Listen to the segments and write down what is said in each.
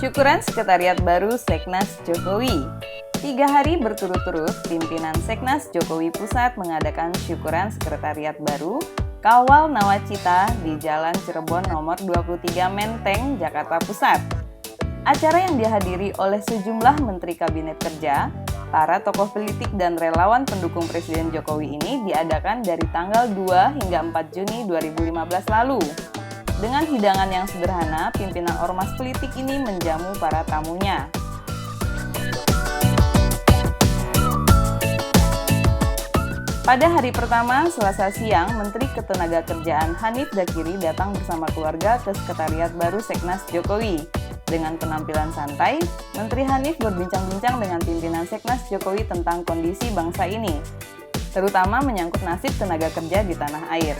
Syukuran Sekretariat Baru Seknas Jokowi. 3 hari berturut-turut, pimpinan Seknas Jokowi Pusat mengadakan syukuran Sekretariat Baru Kawal Nawacita di Jalan Cirebon nomor 23 Menteng, Jakarta Pusat. Acara yang dihadiri oleh sejumlah Menteri Kabinet Kerja, para tokoh politik dan relawan pendukung Presiden Jokowi ini diadakan dari tanggal 2 hingga 4 Juni 2015 lalu. Dengan hidangan yang sederhana, pimpinan ormas politik ini menjamu para tamunya. Pada hari pertama, Selasa siang, Menteri Ketenagakerjaan Hanif Dakiri datang bersama keluarga ke Sekretariat Baru Seknas Jokowi. Dengan penampilan santai, Menteri Hanif berbincang-bincang dengan pimpinan Seknas Jokowi tentang kondisi bangsa ini, terutama menyangkut nasib tenaga kerja di tanah air.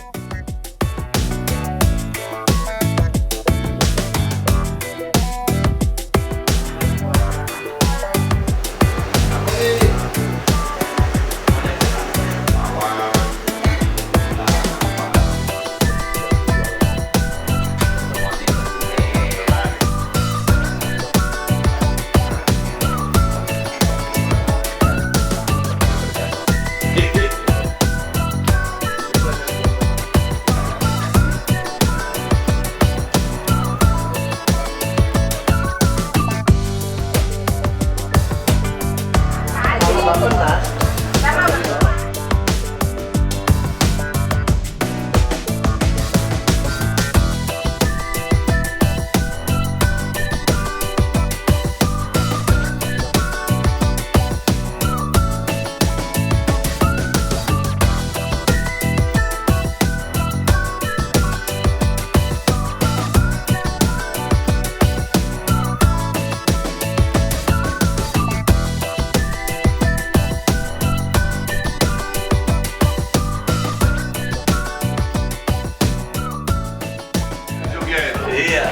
Iya.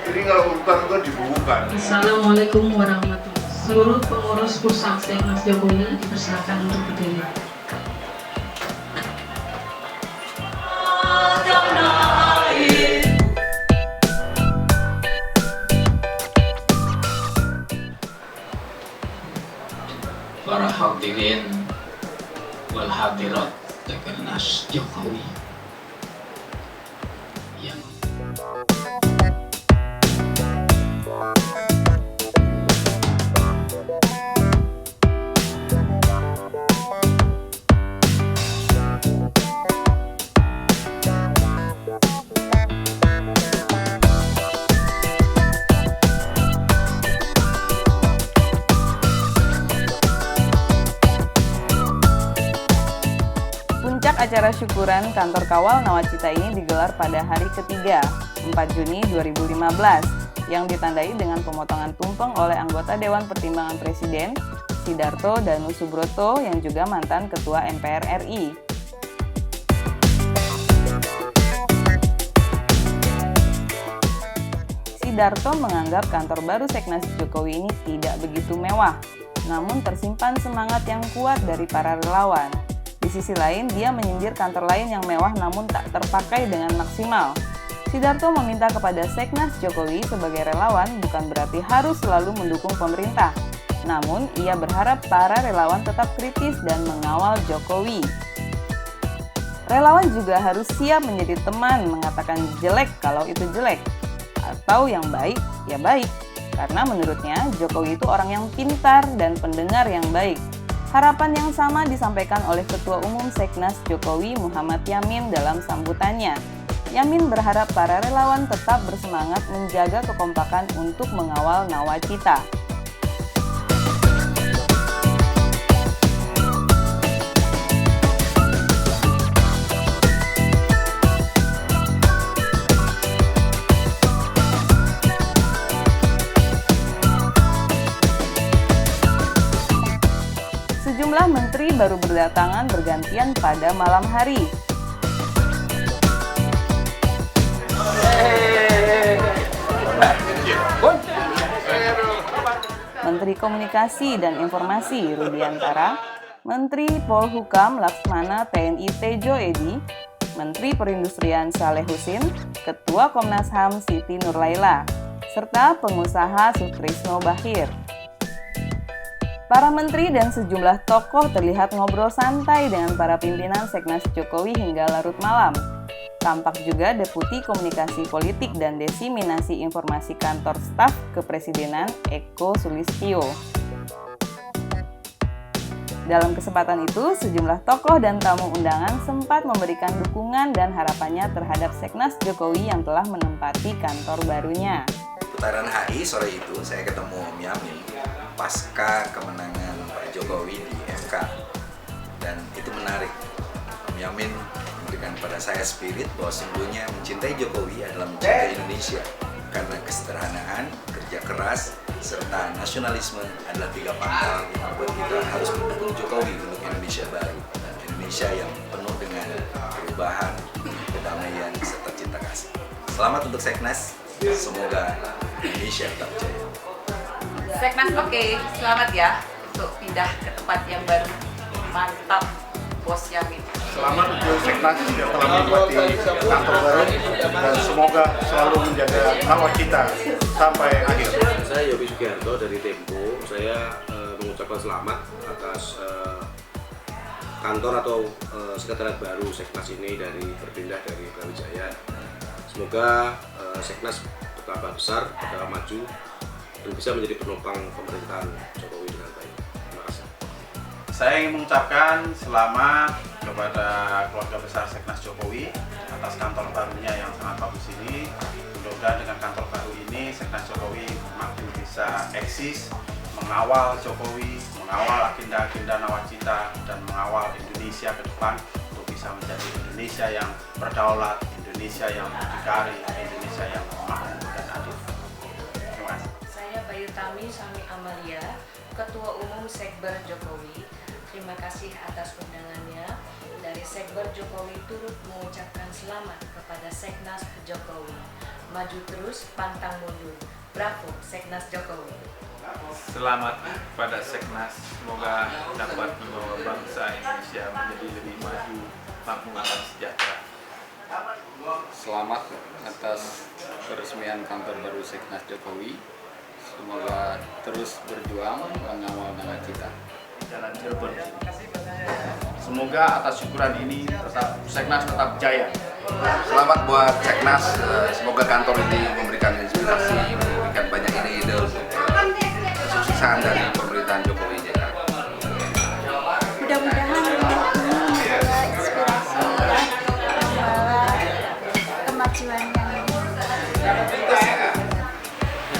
Jadi kalau urutan itu dibukukan. Assalamualaikum warahmatullahi wabarakatuh. Seluruh pengurus pusat Seknas Jokowi dipersilakan untuk berdiri. Para hadirin wal hadirat Seknas Jokowi yang Puncak acara syukuran kantor Kawal Nawacita ini digelar pada hari ketiga, 4 Juni 2015, yang ditandai dengan pemotongan tumpeng oleh anggota Dewan Pertimbangan Presiden, Sidarto Danusubroto, yang juga mantan Ketua MPR RI. Sidarto menganggap kantor baru Seknas Jokowi ini tidak begitu mewah, namun tersimpan semangat yang kuat dari para relawan. Di sisi lain, dia menyindir kantor lain yang mewah namun tak terpakai dengan maksimal. Sidarto meminta kepada Seknas Jokowi sebagai relawan bukan berarti harus selalu mendukung pemerintah. Namun, ia berharap para relawan tetap kritis dan mengawal Jokowi. Relawan juga harus siap menjadi teman, mengatakan jelek kalau itu jelek, atau yang baik, ya baik. Karena menurutnya, Jokowi itu orang yang pintar dan pendengar yang baik. Harapan yang sama disampaikan oleh Ketua Umum Seknas Jokowi Muhammad Yamin dalam sambutannya. Yamin berharap para relawan tetap bersemangat menjaga kekompakan untuk mengawal Nawacita. Sejumlah menteri baru berdatangan bergantian pada malam hari. Menteri Komunikasi dan Informasi Rudiantara, Menteri Polhukam Laksmana TNI Tejo Edy, Menteri Perindustrian Saleh Husin, Ketua Komnas HAM Siti Nurlaila, serta pengusaha Sutrisno Bachir. Para menteri dan sejumlah tokoh terlihat ngobrol santai dengan para pimpinan Seknas Jokowi hingga larut malam. Tampak juga Deputi Komunikasi Politik dan Diseminasi Informasi Kantor Staf Kepresidenan Eko Sulistyo. Dalam kesempatan itu, sejumlah tokoh dan tamu undangan sempat memberikan dukungan dan harapannya terhadap Seknas Jokowi yang telah menempati kantor barunya. Putaran HI sore itu saya ketemu Om Yamin pasca kemenangan Pak Jokowi di MK, dan itu menarik. Om Yamin memberikan pada saya spirit bahwa sesungguhnya mencintai Jokowi adalah mencintai Indonesia, karena kesederhanaan, kerja keras, serta nasionalisme adalah 3 pangkal yang membuat kita harus mendukung Jokowi untuk Indonesia baru, dan Indonesia yang penuh dengan perubahan, kedamaian, serta cinta kasih. Selamat untuk Seknas, semoga Indonesia tetap jaya. Seknas oke, selamat ya untuk pindah ke tempat yang baru. Mantap, Bos Yamin. Selamat untuk Seknas yang telah menempati kantor baru, dan semoga selalu menjaga nawacita sampai akhir. Saya Yopi Sugiharto dari Tempo. Saya mengucapkan selamat atas kantor atau sekretariat baru Seknas ini berpindah dari Brawijaya. Semoga Seknas bertambah besar, bertambah maju, dan bisa menjadi penopang pemerintahan Jokowi dengan baik. Terima kasih. Saya ingin mengucapkan selamat kepada keluarga besar Seknas Jokowi atas kantor barunya yang sangat bagus ini. Mudah-mudahan dengan kantor baru ini Seknas Jokowi makin bisa eksis, mengawal Jokowi, mengawal agenda-agenda nawacita, dan mengawal Indonesia ke depan untuk bisa menjadi Indonesia yang berdaulat, Indonesia yang berdikari, Indonesia yang makmur dan adil. Terima kasih. Saya Bayu Tami Sami Amalia, Ketua Umum Sekber Jokowi. Terima kasih atas undangannya. Dari Sekber Jokowi turut mengucapkan selamat kepada Seknas Jokowi. Maju terus, pantang mundur. Bravo, Seknas Jokowi. Selamat pada Seknas, semoga dapat membawa bangsa Indonesia menjadi lebih maju, makmur dan sejahtera. Selamat atas peresmian kantor baru Seknas Jokowi. Semoga terus berjuang mengawal nawacita. Jalan Cirebon. Semoga atas syukuran ini Seknas tetap jaya. Selamat buat Seknas, semoga kantor ini memberikan inspirasi, memberikan banyak ide-ide untuk kesuksesan dari pemerintahan Jokowi JK. Mudah-mudahan ini membawa inspirasi dan membawa kemajuan yang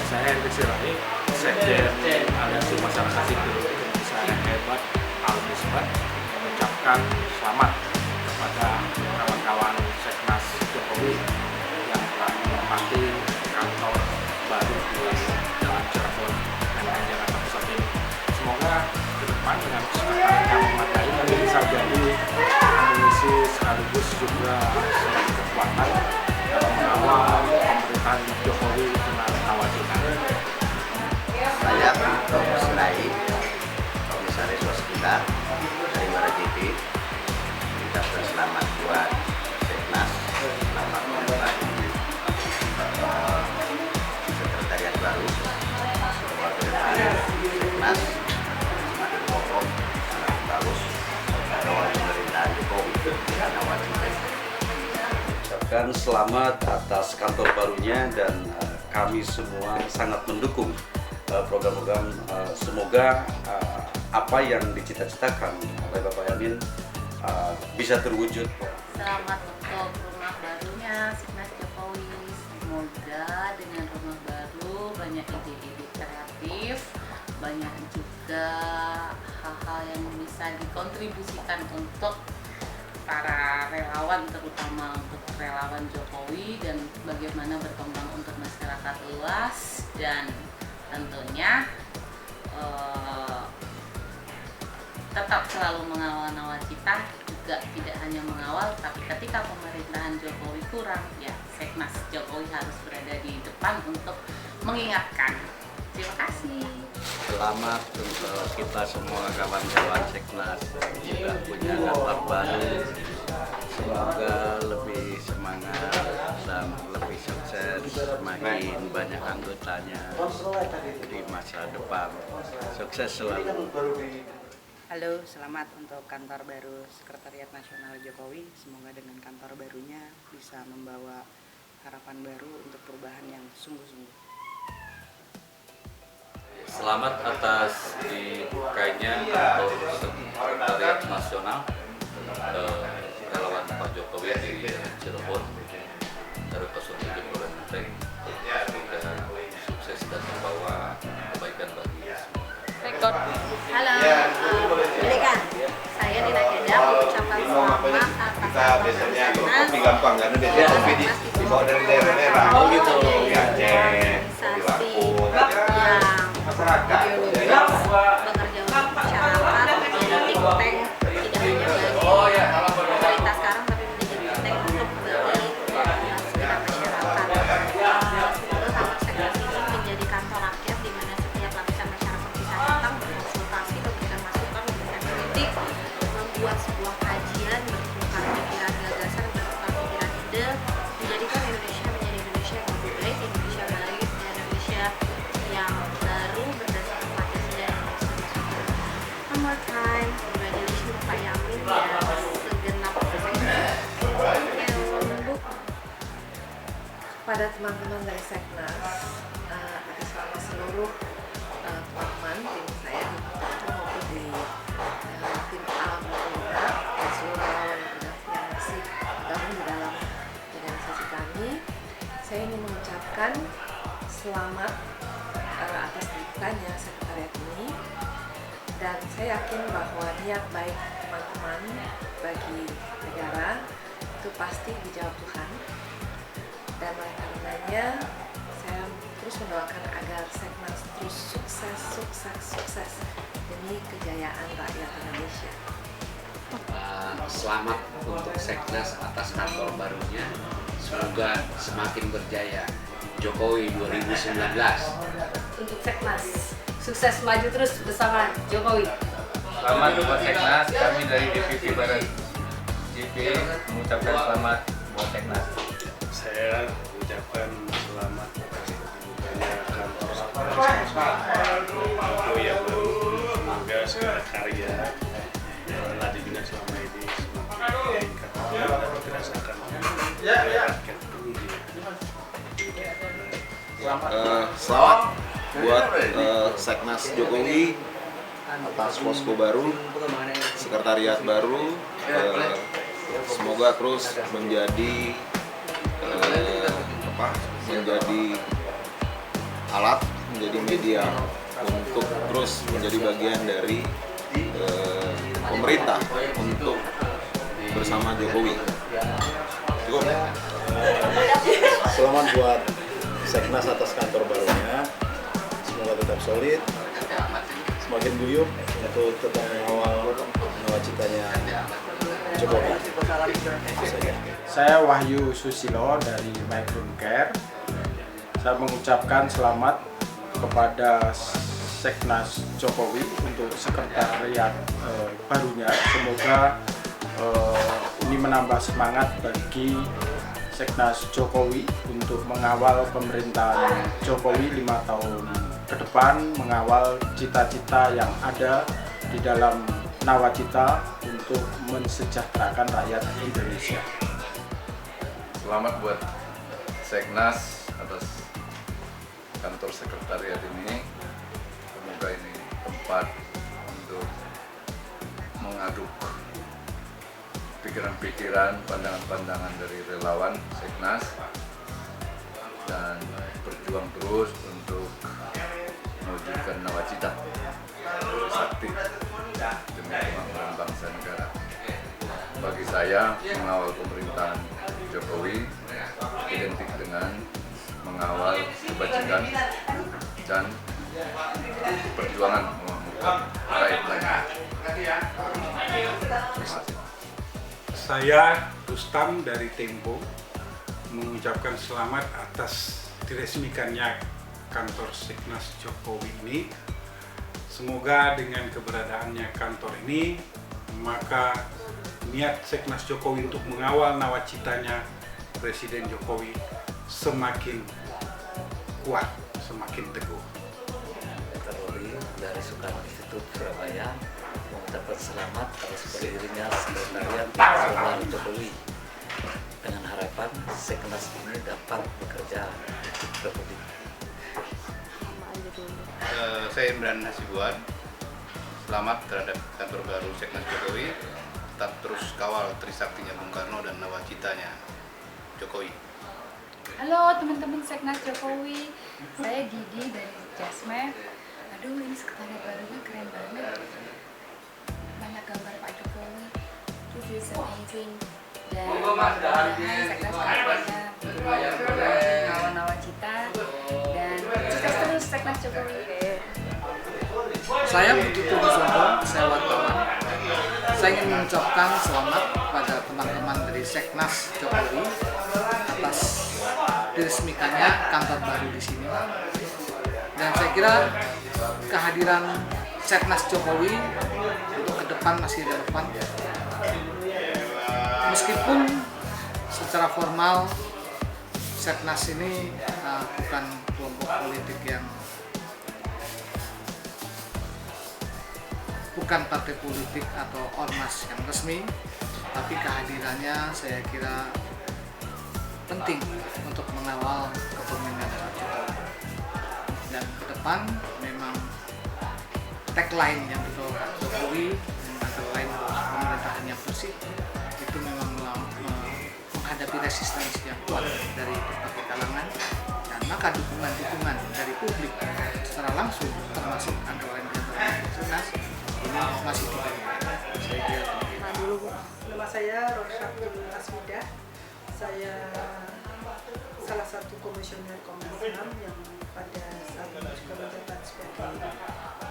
Saya Hendrik Sirani, Sekjen Aliansi Masyarakat Sipil Indonesia yang hebat, Al-Misbat, mengucapkan selamat kepada kawan-kawan Seknas Jokowi yang telah menempati kantor baru di Jalan Cirebon, MN Jakarta Pusat ini. Semoga ke depan dengan kesempatan yang memadai ini bisa jadi amunisi sekaligus juga sebagai kekuatan dalam mengawal pemerintahan Jokowi dengan nawacita. Saya Prof. Sinai, Komisaris Waskita dari WaraJP. Ucapkan selamat buat Seknas, selamat menempati sekretariat baru. Semoga ke depan Seknas semakin kokoh, semakin bagus, mengawal pemerintahan Jokowi dengan nawacita. Ucapkan selamat atas kantor barunya, dan kami semua sangat mendukung program-program. Semoga apa yang dicita-citakan oleh Bapak Yamin bisa terwujud. Selamat untuk rumah barunya Seknas Jokowi. Semoga dengan rumah baru banyak ide-ide kreatif, banyak juga hal-hal yang bisa dikontribusikan untuk para relawan, terutama untuk relawan Jokowi, dan bagaimana berkembang untuk masyarakat luas, dan tentunya tetap selalu mengawal nawacita, juga tidak hanya mengawal, tapi ketika pemerintahan Jokowi kurang, ya Seknas Jokowi harus berada di depan untuk mengingatkan. Terima kasih. Selamat untuk kita semua kawan-kawan Seknas juga punya kantor baru. Semoga lebih semangat dan lebih sukses semakin banyak anggotanya di masa depan. Sukses selalu. Halo, selamat untuk kantor baru Sekretariat Nasional Jokowi. Semoga dengan kantor barunya bisa membawa harapan baru untuk perubahan yang sungguh-sungguh. Selamat atas dibukanya kantor Sekretariat Nasional relawan Pak Jokowi di Cirebon dari 07 Bulenteng. Semoga sukses dan membawa kebaikan bagi semua. Rekod. Halo, Mereka. Saya Nina Keda mengucapkan selamat atas biasanya kopi gampang karena biasanya kopi dibawa dari daerah-daerah. Oh gitu. Di Aceh, di Lampung, masyarakat. Bekerja untuk masyarakat menjadi think tank tidak hanya bagi pemerintah sekarang tapi menjadi think tank untuk bagi sekitar masyarakat. Semoga kantor Seknas ini menjadi kantor rakyat di mana setiap lapisan masyarakat bisa datang berkonsultasi, memberikan masukan, memberikan kritik, membuat sebuah kajian, bertukar pikiran gagasan, bertukar pikiran ide, menjadikan Indonesia menjadi Indonesia yang lebih baik, Indonesia baik, dan Indonesia yang baru berdasarkan Pancasila dan one more time, congratulations Pak Yamin dan segenap Pada teman-teman dari Seknas, atas nama seluruh teman-teman tim saya maupun di tim A maupun dan seluruh relawan yang masih tergabung di dalam organisasi kami, saya ingin mengucapkan selamat atas dibukanya sekretariat ini, dan saya yakin bahwa niat baik teman-teman bagi negara itu pasti dijawab Tuhan. Dan oleh karenanya saya terus mendoakan agar Seknas terus sukses demi kejayaan rakyat Indonesia. Selamat untuk Seknas atas kantor barunya. Semoga semakin berjaya. Jokowi 2019. Untuk Seknas, sukses maju terus bersama Jokowi. Selamat buat Seknas, kami dari DPP Barat JP mengucapkan selamat buat Seknas. Saya mengucapkan selamat atas dibukanya kantor Seknas Jokowi yang baru. Semoga segala karya yang telah dibina selama ini semakin meningkat dan dirasakan oleh rakyat Indonesia. Selamat buat Seknas Jokowi atas posko baru, sekretariat baru. Semoga terus menjadi alat, menjadi media untuk terus menjadi bagian dari pemerintah untuk bersama Jokowi. Cukup. Selamat buat Seknas atas kantor barunya. Semoga tetap solid, semakin guyup untuk tetap mengawal nawacitanya Jokowi. Saya Wahyu Susilo dari Microcare. Saya mengucapkan selamat kepada Seknas Jokowi untuk sekretariat barunya. Semoga ini menambah semangat bagi Seknas Jokowi untuk mengawal pemerintahan Jokowi 5 tahun ke depan, mengawal cita-cita yang ada di dalam nawacita untuk mensejahterakan rakyat Indonesia. Selamat buat Seknas atas kantor sekretariat ini. Semoga ini tempat untuk mengaduk pikiran-pikiran, pandangan-pandangan dari relawan Seknas dan berjuang terus untuk mewujudkan nawacita sakti demi kemakmuran bangsa negara. Bagi saya, mengawal pemerintahan Jokowi identik dengan mengawal kebajikan dan perjuangan memakmurkan rakyat banyak. Saya Rustam dari Tempo mengucapkan selamat atas diresmikannya kantor Seknas Jokowi ini. Semoga dengan keberadaannya kantor ini, maka niat Seknas Jokowi untuk mengawal nawacitanya Presiden Jokowi semakin kuat, semakin teguh. Kategori dari Soekarno Institut Surabaya mengucapkan selamat atas berdirinya Sekretariat Nasional Jokowi dengan harapan Seknas ini dapat bekerja untuk Republik. Saya Imran Hasibuan. Selamat terhadap kantor baru Seknas Jokowi. Tetap terus kawal trisaktinya Bung Karno dan nawacitanya Jokowi. Halo teman-teman Seknas Jokowi, saya Didi dari Jasmed. Aduh, ini sekretariat barunya keren banget. Banyak gambar Pak Jokowi. This is amazing. Dan mudah-mudahan Seknas Jokowi mengawal nawacita dan sukses terus Seknas Jokowi. Saya begitu bersombong, saya wartawan. Saya ingin mengucapkan selamat kepada teman-teman dari Seknas Jokowi atas diresmikannya kantor baru di sini. Dan saya kira kehadiran Seknas Jokowi untuk ke depan masih relevan. Meskipun secara formal Seknas ini bukan kelompok politik yang bukan partai politik atau ormas yang resmi, tapi kehadirannya saya kira penting untuk mengawal kepemimpinan Pak Jokowi. Dan ke depan memang tagline yang dibawa Pak Jokowi dengan tagline pemerintahan yang bersih itu memang menghadapi resistensi yang kuat dari berbagai kalangan, dan maka dukungan dari publik secara langsung termasuk antara lain Seknas ini masih diperlukan. Saya kira dulu. Nama saya Rosyaful Asmidah. Saya salah satu komisioner Komnas HAM yang pada saat ini juga menjabat sebagai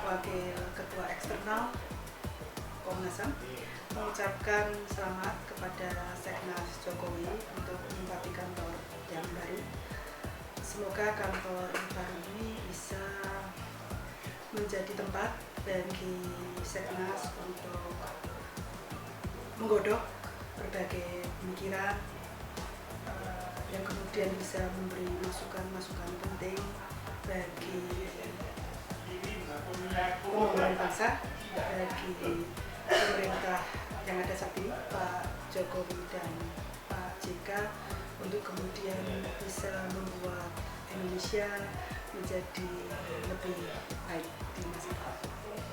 wakil ketua eksternal Komnas HAM, mengucapkan selamat kepada Seknas Jokowi untuk menempati kantor yang baru. Semoga kantor baru ini bisa menjadi tempat bagi Seknas untuk menggodok berbagai pemikiran yang kemudian bisa memberi masukan-masukan penting bagi pembangunan bangsa, bagi pemerintah yang ada saat ini, Pak Jokowi dan Pak JK, untuk kemudian bisa membuat Indonesia menjadi lebih baik di masa depan.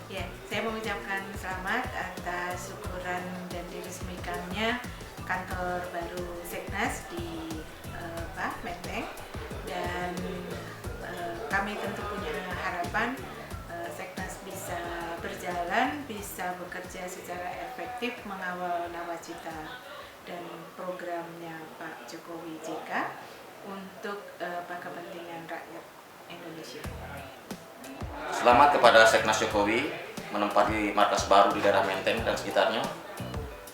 Ya, saya mengucapkan selamat atas syukuran dan diresmikannya kantor baru Seknas di Menteng, dan kami tentu punya harapan Seknas bisa berjalan, bisa bekerja secara efektif mengawal nawacita dan programnya Pak Jokowi JK untuk kepentingan rakyat Indonesia. Selamat kepada Seknas Jokowi menempati markas baru di daerah Menteng dan sekitarnya.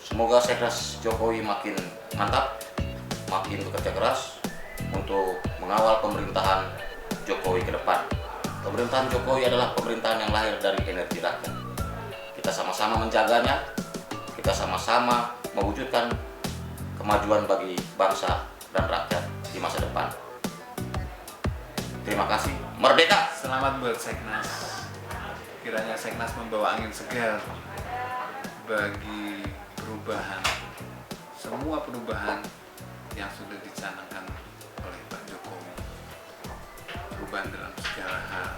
Semoga Seknas Jokowi makin mantap, makin bekerja keras untuk mengawal pemerintahan Jokowi ke depan. Pemerintahan Jokowi adalah pemerintahan yang lahir dari energi rakyat. Kita sama-sama menjaganya, kita sama-sama mewujudkan kemajuan bagi bangsa dan rakyat di masa depan. Terima kasih. Merdeka! Selamat buat Seknas. Kiranya Seknas membawa angin segar bagi perubahan, semua perubahan yang sudah dicanangkan oleh Pak Jokowi. Perubahan dalam segala hal,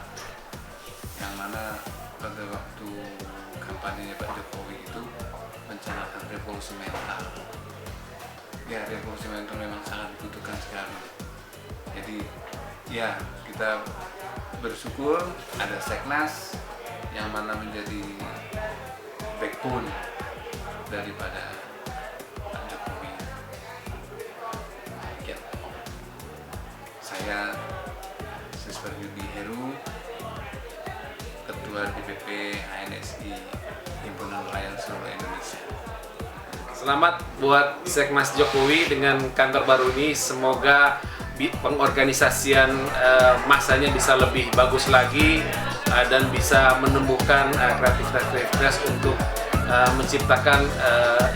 yang mana pada waktu kampanye Pak Jokowi itu mencanangkan revolusi mental. Ya, revolusi mental memang sangat dibutuhkan sekali. Jadi ya, kita bersyukur ada Seknas yang mana menjadi backbone daripada Pak Jokowi. Ya. Saya Siswa Yudi Heru, Ketua DPP HNSI Himpunan Nelayan Seluruh Indonesia. Selamat buat Seknas Jokowi dengan kantor baru ini. Semoga pengorganisasian masanya bisa lebih bagus lagi dan bisa menumbuhkan kreativitas untuk menciptakan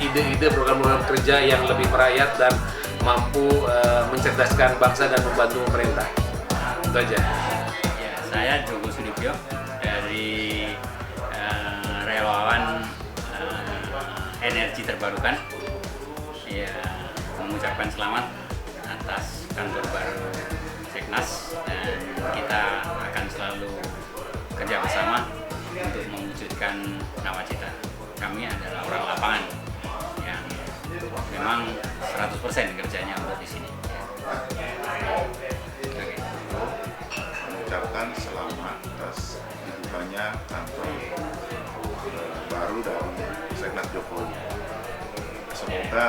ide-ide program-program kerja yang lebih merayat dan mampu mencerdaskan bangsa dan membantu pemerintah. Itu aja. Ya, saya Joko Sudibyo dari relawan energi terbarukan. Ya, mengucapkan selamat atas kantor baru Seknas, dan kita akan selalu kerja bersama untuk mewujudkan nawacita. Kami adalah orang lapangan yang memang 100% kerjanya untuk di sini. Mengucapkan selamat atas dibukanya kantor baru dari Seknas Jokowi. Semoga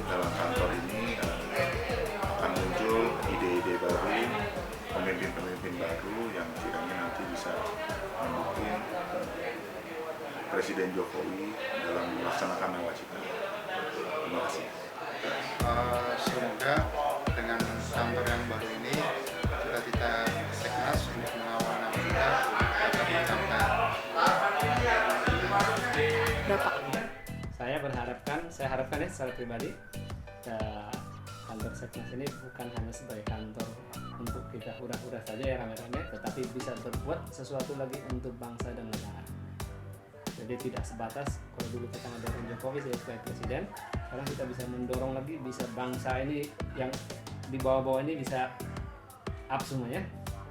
dalam kantor ini akan muncul ide-ide baru, pemimpin-pemimpin baru yang kiranya nanti bisa mendukung Presiden Jokowi dalam melaksanakan nawacita. Terima kasih. Semoga dengan kantor yang baru ini cita-cita Seknas untuk mengawal nawacita dapat tercapai. Saya harapkan ya secara pribadi kantor Seknas ini bukan hanya sebagai kantor untuk kita hura-hura saja ya rame-rame, tetapi bisa berbuat sesuatu lagi untuk bangsa dan negara. Jadi tidak sebatas kalau dulu kita mendorong Jokowi sebagai presiden, sekarang kita bisa mendorong lagi, bisa bangsa ini yang di bawah-bawah ini bisa up semuanya.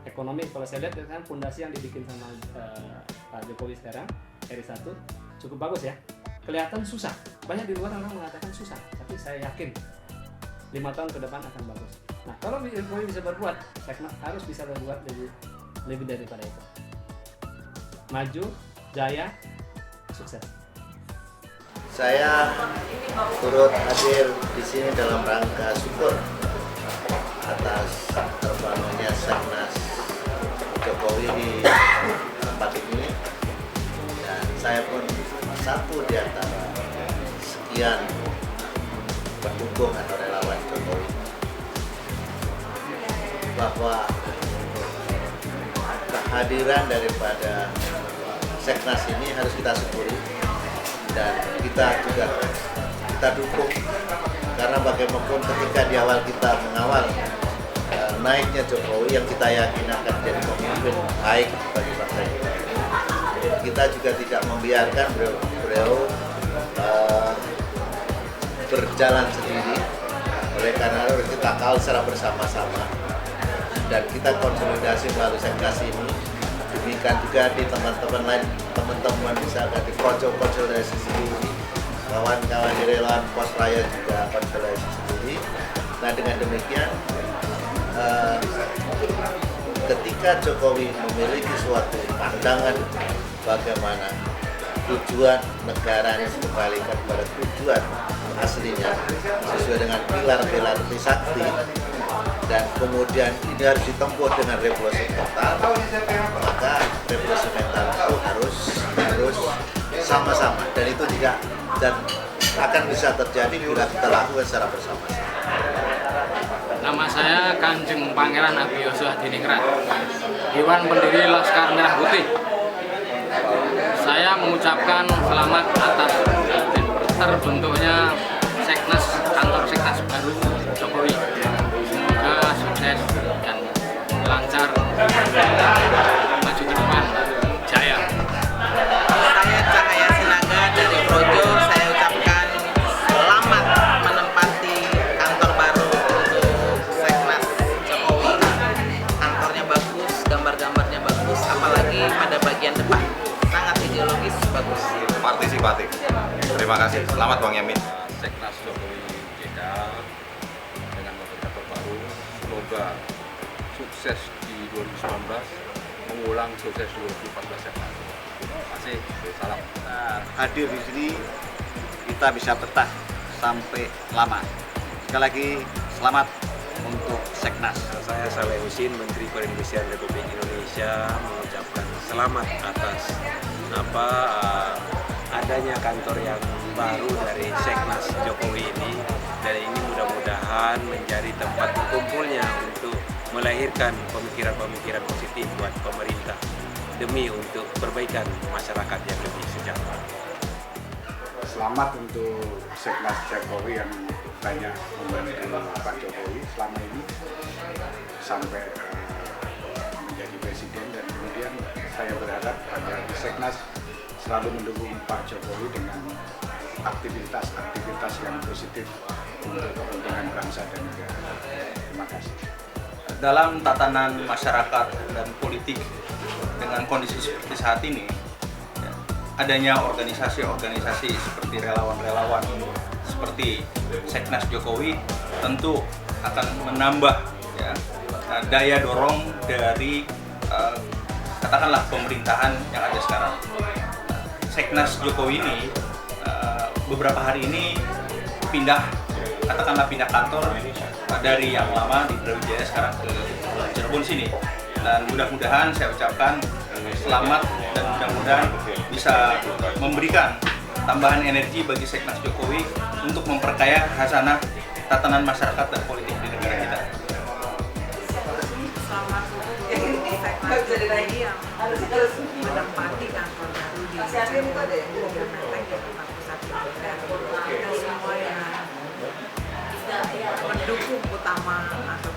Ekonomi kalau saya lihat kan fondasi yang dibikin sama Pak Jokowi sekarang RI1 cukup bagus ya. Kelihatan susah, banyak di luar orang mengatakan susah, tapi saya yakin 5 tahun ke depan akan bagus. Nah kalau Jokowi bisa berbuat, Seknas harus bisa berbuat lebih daripada itu. Maju, jaya, sukses. Saya turut hadir di sini dalam rangka syukur atas terbangunnya Seknas Jokowi di tempat ini, dan saya pun satu di antara sekian pendukung atau relawan Jokowi, bahwa kehadiran daripada Seknas ini harus kita syukuri dan kita juga kita dukung, karena bagaimanapun ketika di awal kita mengawal naiknya Jokowi yang kita yakin akan jadi pemimpin baik bagi bangsa kita, kita juga tidak membiarkan beliau berjalan sendiri. Oleh karena itu kita kawal secara bersama-sama dan kita konsolidasi melalui Seknas ini. Demikian juga di teman-teman lain, teman-teman misalkan di konsolidasi sendiri, kawan-kawan di relawan pos raya juga konsolidasi sendiri. Nah dengan demikian ketika Jokowi memiliki suatu pandangan bagaimana tujuan negara ini dikembalikan kepada tujuan aslinya sesuai dengan pilar-pilar Trisakti, dan kemudian ini harus ditempuh dengan revolusi mental, maka revolusi mental itu harus sama-sama, dan itu tidak dan akan bisa terjadi bila kita lakukan secara bersama-sama. Nama saya Kanjeng Pangeran Abiyosho Hadiningrat, Dewan Pendiri Laskar Merah Putih. Saya mengucapkan selamat atas terbentuknya Seknas, kantor Seknas baru Jokowi. Semoga sukses dan lancar, maju ke depan, jaya. Saya Cahaya Sinaga dari Projo. Saya ucapkan selamat menempati kantor baru untuk Seknas Jokowi. Kantornya bagus, gambar-gambarnya bagus, apalagi pada bagian depan sangat ideologis, bagus. Partisipatif. Terima kasih. Selamat Bang Yamin. Seknas Jokowi JK dengan pemerintah terbaru, semoga sukses di 2019, mengulang sukses 2014 yang lalu. Terima kasih. Salam. Hadir di sini kita bisa betah sampai lama. Sekali lagi selamat untuk Seknas. Saya Saleh Husin, Menteri Perindustrian Republik Indonesia, mengucapkan selamat atas adanya kantor yang baru dari Seknas Jokowi ini, dan ini mudah-mudahan menjadi tempat berkumpulnya untuk melahirkan pemikiran-pemikiran positif buat pemerintah demi untuk perbaikan masyarakat yang lebih sejahtera. Selamat untuk Seknas Jokowi yang banyak membantu Pak Jokowi selama ini sampai menjadi presiden, dan kemudian saya berharap agar Seknas selalu mendukung Pak Jokowi dengan aktivitas-aktivitas yang positif untuk kepentingan bangsa dan negara. Terima kasih. Dalam tatanan masyarakat dan politik dengan kondisi seperti saat ini, ya, adanya organisasi-organisasi seperti relawan-relawan seperti Seknas Jokowi tentu akan menambah ya, daya dorong dari katakanlah pemerintahan yang ada sekarang. Seknas Jokowi ini beberapa hari ini katakanlah pindah kantor dari yang lama di Brawijaya sekarang ke Cirebon sini, dan mudah-mudahan saya ucapkan selamat dan mudah-mudahan bisa memberikan tambahan energi bagi Seknas Jokowi untuk memperkaya khasanah tatanan masyarakat dan politik di negara kita. Selamat untuk Seknas Jokowi yang menempati kantor baru di Cirebon dengan Menteng di tempat pusat dan kita semua yang mendukung utama atau